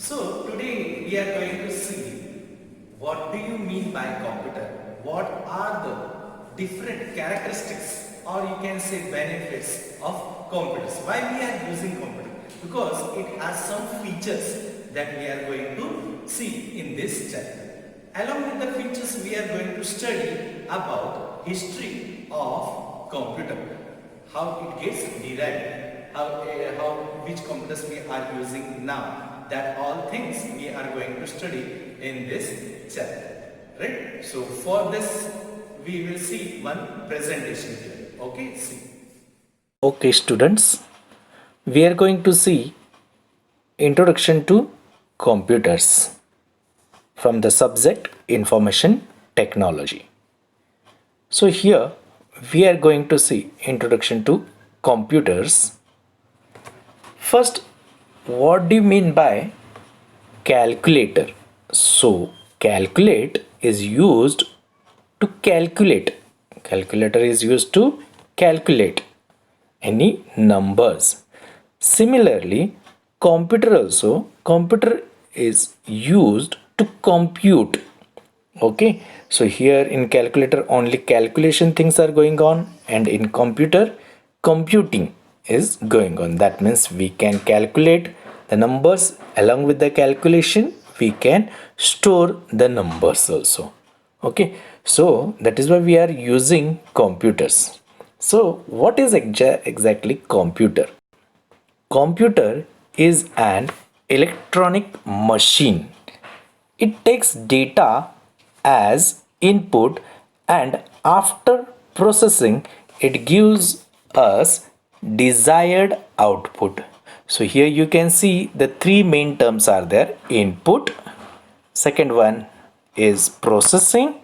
So today we are going to see what do you mean by computer? What are the different characteristics or you can say benefits of computers? Why we are using computer? Because it has some features that we are going to see in this chapter. Along with the features we are going to study about history of computer, how it gets derived, how which computers we are using now. That all things we are going to study in this chapter, right? So for this we will see one presentation here. Okay, see. Okay, students, we are going to see Introduction to Computers from the subject Information Technology. So, here we are going to see Introduction to Computers. First, what do you mean by calculator? So, calculate is used to calculate. Calculator is used to calculate any numbers. Similarly, computer is used to compute. Okay, so here in calculator only calculation things are going on, and in computer computing is going on. That means we can calculate the numbers, along with the calculation we can store the numbers also. Okay, so that is why we are using computers. So what is exactly computer? Computer is an electronic machine. It takes data as input, and after processing it gives us desired output. So here you can see the three main terms are there: input, second one is processing,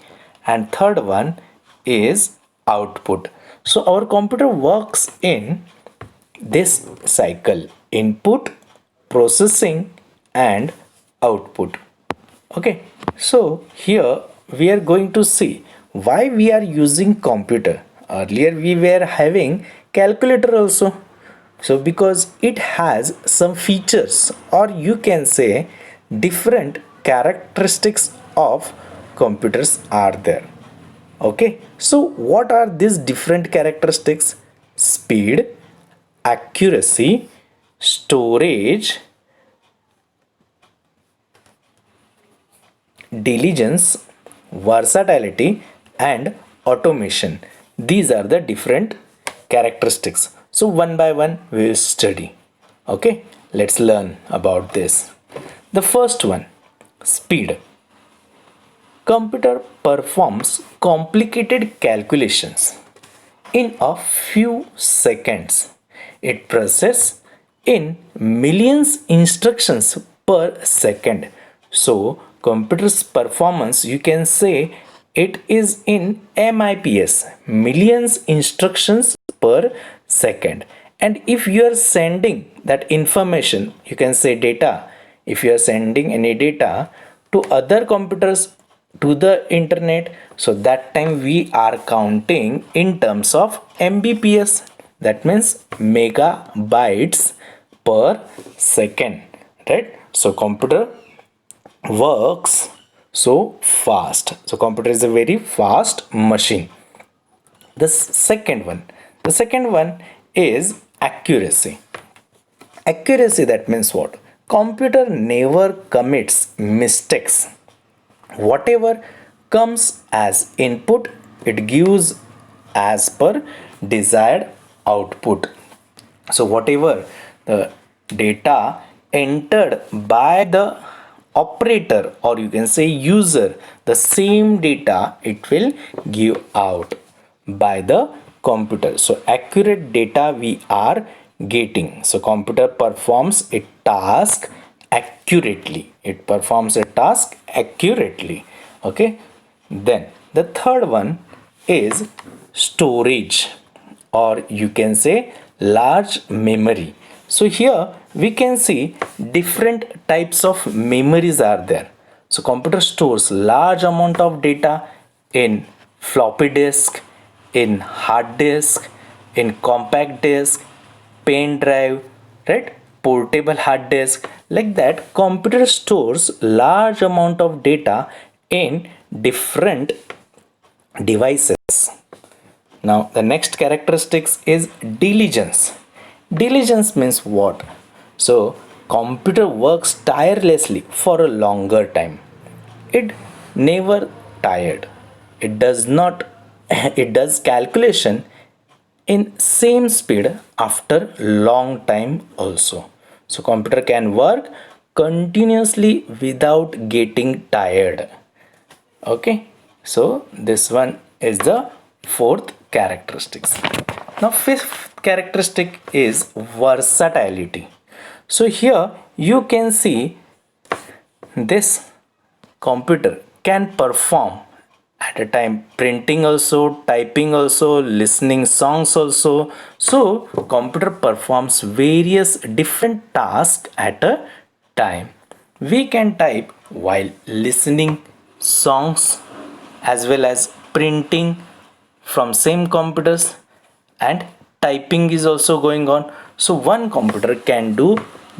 and third one is output. So our computer works in this cycle: input, processing, and output. Okay, so here we are going to see why we are using computer. Earlier we were having calculator also. So because it has some features, or you can say different characteristics of computers are there. Okay, so what are these different characteristics? Speed, accuracy, storage, diligence, versatility, and automation. These are the different characteristics. So one by one we will study. Okay, let's learn about this. The first one, speed. Computer performs complicated calculations in a few seconds. It processes in millions instructions per second. So computer's performance, you can say it is in MIPS, millions instructions per second. And if you are sending that information, you can say data, if you are sending any data to other computers, to the internet, so that time we are counting in terms of Mbps, that means megabytes per second, right? So computer works so fast. So computer is a very fast machine. The second one is accuracy. Accuracy, that means what? Computer never commits mistakes. Whatever comes as input, it gives as per desired output. So whatever the data entered by the operator, or you can say user, the same data it will give out by the computer. So accurate data we are getting. So computer performs a task accurately. It performs a task accurately. Okay, then the third one is storage, or you can say large memory. So here we can see different types of memories are there. So computer stores large amount of data in floppy disk, in hard disk, in compact disk, pen drive, right? portable hard disk. Like that, computer stores large amount of data in different devices. Now the next characteristics is diligence. Diligence means what? So computer works tirelessly for a longer time. It never tired. It does not it does calculation in same speed after long time also. So computer can work continuously without getting tired. Okay, so this one is the fourth characteristics. Now fifth characteristic is versatility. So here you can see this computer can perform at a time printing also, typing also, listening songs also. So computer performs various different tasks at a time. We can type while listening songs as well as printing from same computers, and typing is also going on. So one computer can do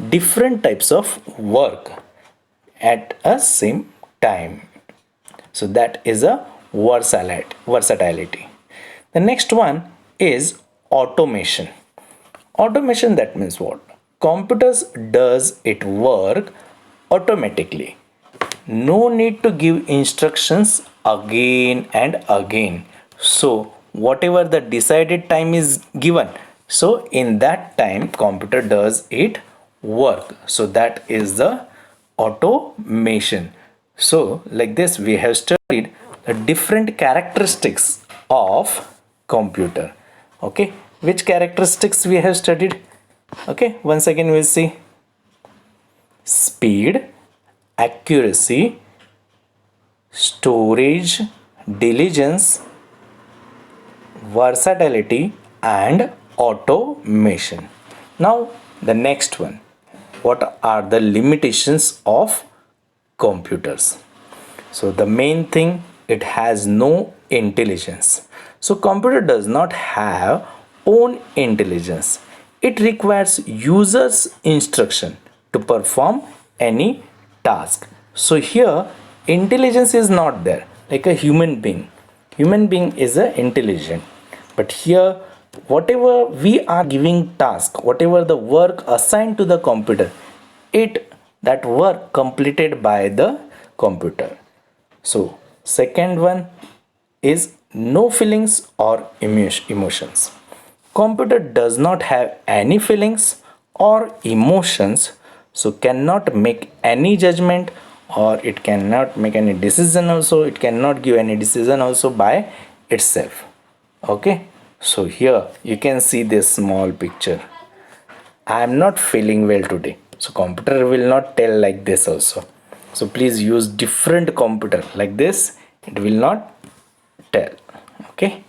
different types of work at a same time. So that is a versatility. The next one is automation. Automation, that means what? Computers does it work automatically. No need to give instructions again and again. So whatever the decided time is given, so in that time computer does it work. So that is the automation. So like this we have studied the different characteristics of computer. Okay, which characteristics we have studied? Okay, once again we'll see: speed, accuracy, storage, diligence, versatility, and automation. Now the next one, what are the limitations of computers? So the main thing, it has no intelligence. So computer does not have own intelligence. It requires users instruction to perform any task. So here intelligence is not there like a human being. Human being is a intelligent, but here whatever we are giving task, whatever the work assigned to the computer, it that work completed by the computer. So second one is no feelings or emotions. Computer does not have any feelings or emotions, so cannot make any judgment, or it cannot make any decision also, it cannot give any decision also by itself. Okay, so here you can see this small picture. I am not feeling well today, so computer will not tell like this also. So please use different computer. Like this it will not tell. Okay,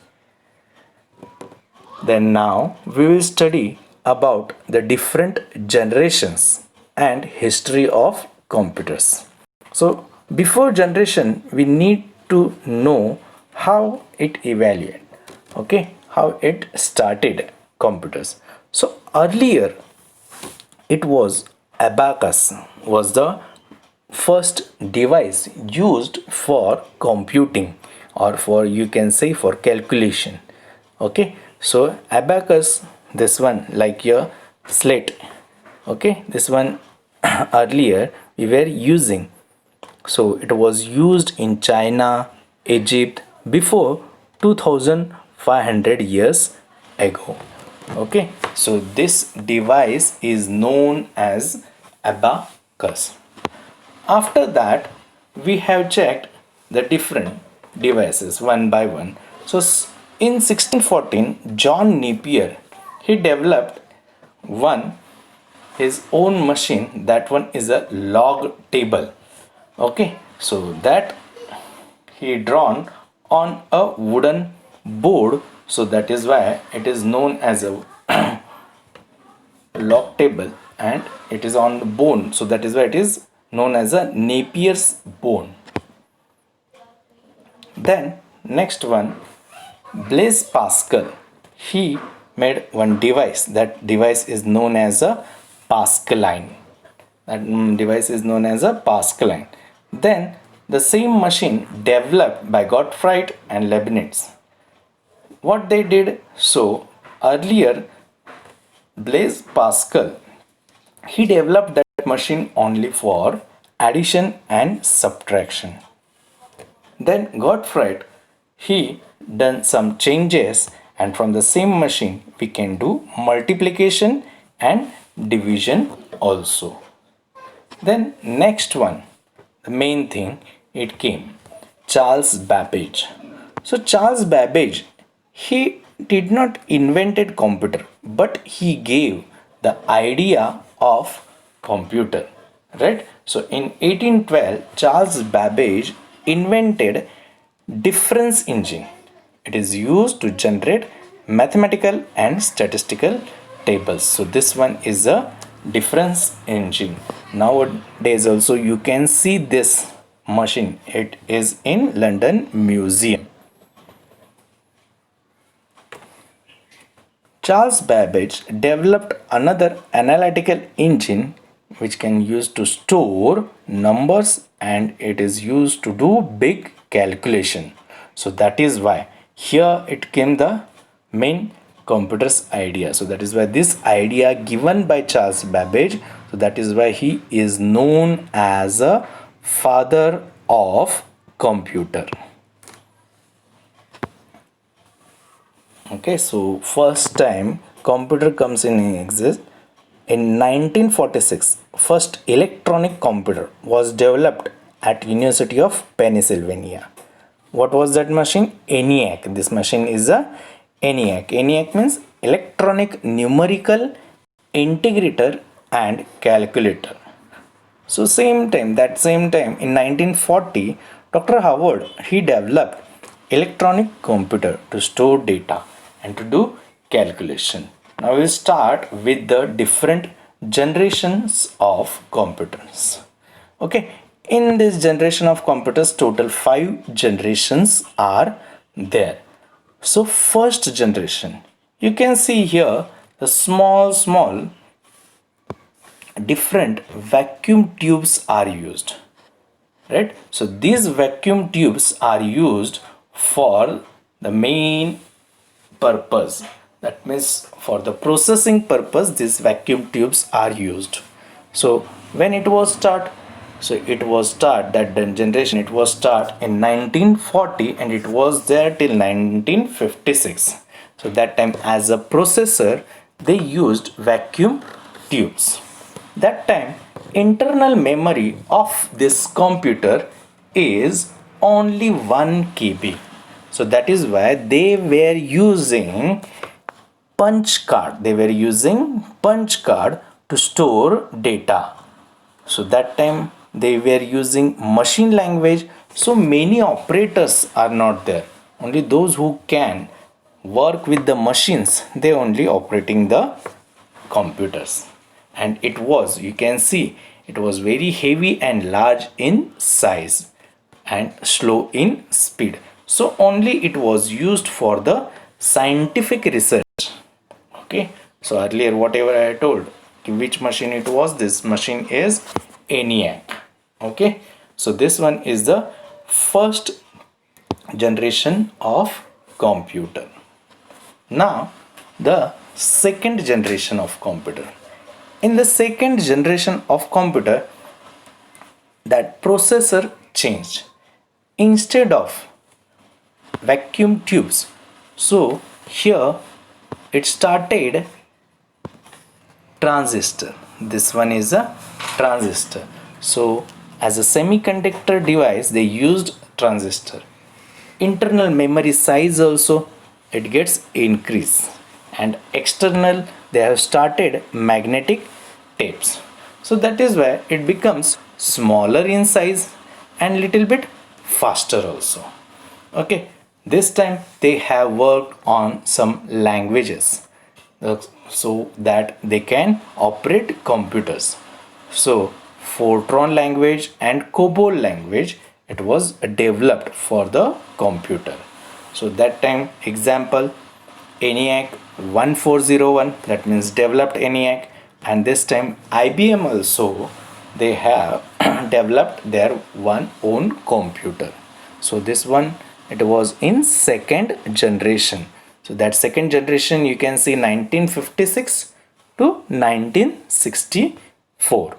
then now we will study about the different generations and history of computers. So before generation we need to know how it evaluated. Okay, how it started computers. So earlier it was abacus was the first device used for computing, or for, you can say, for calculation. Okay, so abacus, this one like your slate. Okay, this one earlier we were using. So it was used in China, Egypt before 2500 years ago. Okay, so this device is known as abacus. After that we have checked the different devices one by one. So in 1614 John Napier, he developed one his own machine. That one is a log table. Okay, so that he drawn on a wooden board, so that is why it is known as a log table, and it is on the bone, so that is why it is known as a Napier's bone. Then next one, Blaise Pascal, he made one device. That device is known as a Pascaline. That device is known as a Pascaline. Then the same machine developed by Gottfried and Leibniz. What they did, so earlier Blaise Pascal, he developed that machine only for addition and subtraction. Then Gottfried, he done some changes, and from the same machine we can do multiplication and division also. Then next one, the main thing, it came Charles Babbage. So Charles Babbage, he did not invented computer, but he gave the idea of computer, right? So in 1812, Charles Babbage invented difference engine. It is used to generate mathematical and statistical tables. So this one is a difference engine. Nowadays also you can see this machine. It is in London Museum. Charles Babbage developed another analytical engine which can use to store numbers, and it is used to do big calculation. So that is why here it came the main computer's idea. So that is why this idea given by Charles Babbage, so that is why he is known as a father of computer. Okay, so first time computer comes in exist in 1946. First electronic computer was developed at University of Pennsylvania. What was that machine? ENIAC. This machine is a ENIAC. ENIAC means electronic numerical integrator and calculator. So that same time in 1940, Dr. Howard, he developed electronic computer to store data and to do calculation. Now we'll start with the different generations of computers. Okay, in this generation of computers, total 5 generations are there. So first generation, you can see here the small different vacuum tubes are used, right? So these vacuum tubes are used for the main purpose. That means for the processing purpose, these vacuum tubes are used. So when it was start, that generation, it was start in 1940 and it was there till 1956. So that time as a processor, they used vacuum tubes. That time internal memory of this computer is only 1 KB. So that is why they were using punch card. They were using punch card to store data. So that time they were using machine language. So many operators are not there. Only those who can work with the machines, they only operating the computers. And it was, you can see, it was very heavy and large in size and slow in speed. So only it was used for the scientific research. Okay, so earlier whatever I told, which machine it was, this machine is ENIAC. Okay, so this one is the first generation of computer. Now the second generation of computer. In the second generation of computer, that processor changed. Instead of vacuum tubes, so here it started transistor. This one is a transistor. So as a semiconductor device, they used transistor. Internal memory size also, it gets increased, and external, they have started magnetic tapes. So that is why it becomes smaller in size and little bit faster also. Okay, this time they have worked on some languages so that they can operate computers. So Fortran language and COBOL language, it was developed for the computer. So that time, example, ENIAC 1401, that means developed ENIAC. and this time IBM also, they have developed their one own computer. So this one, it was in second generation. So that second generation, you can see 1956 to 1964.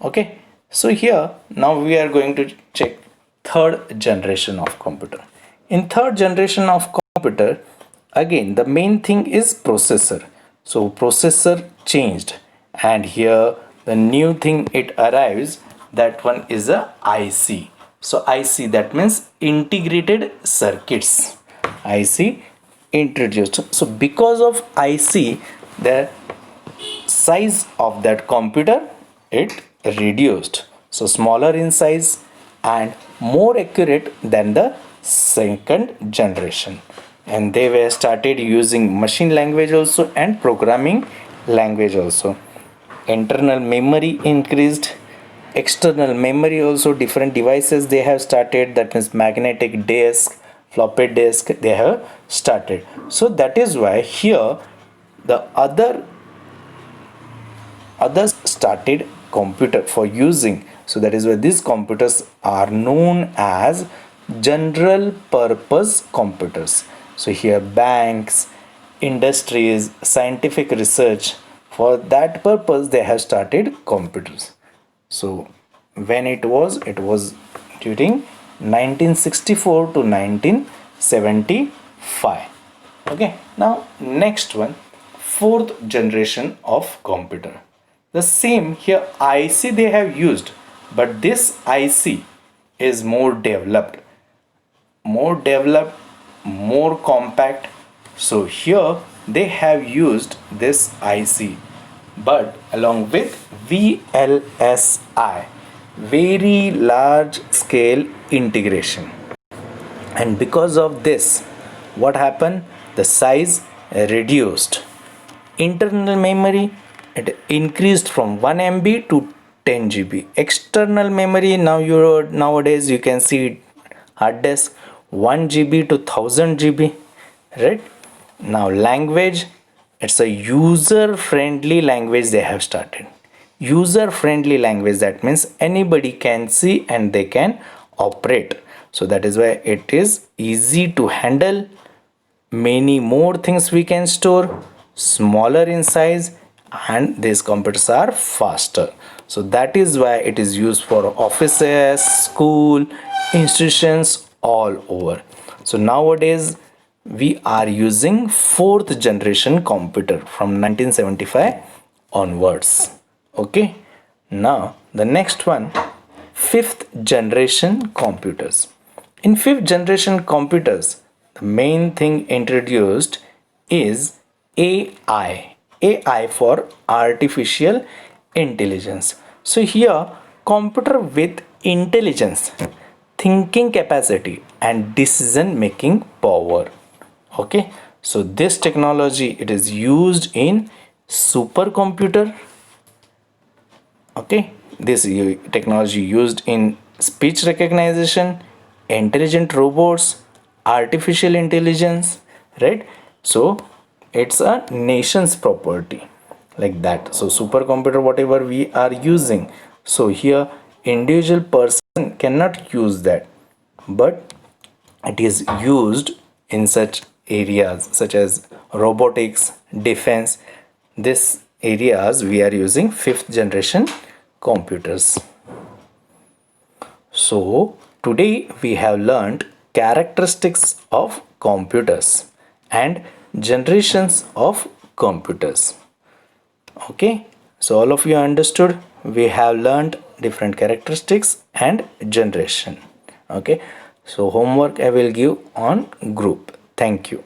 Okay, so here now we are going to check third generation of computer. In third generation of computer, again the main thing is processor. So processor changed, and here the new thing it arrives, that one is a IC. So IC, that means integrated circuits. IC introduced. So because of IC, the size of that computer, it reduced, so smaller in size and more accurate than the second generation. And they were started using machine language also and programming language also. Internal memory increased, external memory also, different devices they have started, that means magnetic disk, floppy disk they have started. So that is why here the others started computer for using. So that is why these computers are known as general purpose computers. So here banks, industries, scientific research, for that purpose they have started computers. So when it was during 1964 to 1975. Okay, now next one, fourth generation of computer. The same here IC they have used, but this IC is more developed, more compact. So here they have used this IC, but along with VLSI, very large scale integration. And because of this, what happened? The size reduced. Internal memory, it increased from 1 MB to 10 GB. External memory, nowadays you can see hard disk 1 GB to 1000 GB, right? Now language, it's a user friendly language they have started. User friendly language, that means anybody can see and they can operate. So that is why it is easy to handle, many more things we can store, smaller in size, and these computers are faster. So that is why it is used for offices, school, institutions all over. So nowadays we are using fourth generation computer from 1975 onwards. Okay, now the next one, fifth generation computers. In fifth generation computers, the main thing introduced is AI. AI for artificial intelligence. So here computer with intelligence, thinking capacity and decision making power. Okay, so this technology, it is used in supercomputer. Okay, this technology used in speech recognition, intelligent robots, artificial intelligence, right? So it's a nation's property, like that. So supercomputer, whatever we are using, so here individual person cannot use that, but it is used in such areas such as robotics, defense. This areas we are using fifth generation computers. So today we have learned characteristics of computers and generations of computers. Okay, so all of you understood, we have learned different characteristics and generation. Okay, so homework I will give on group. Thank you.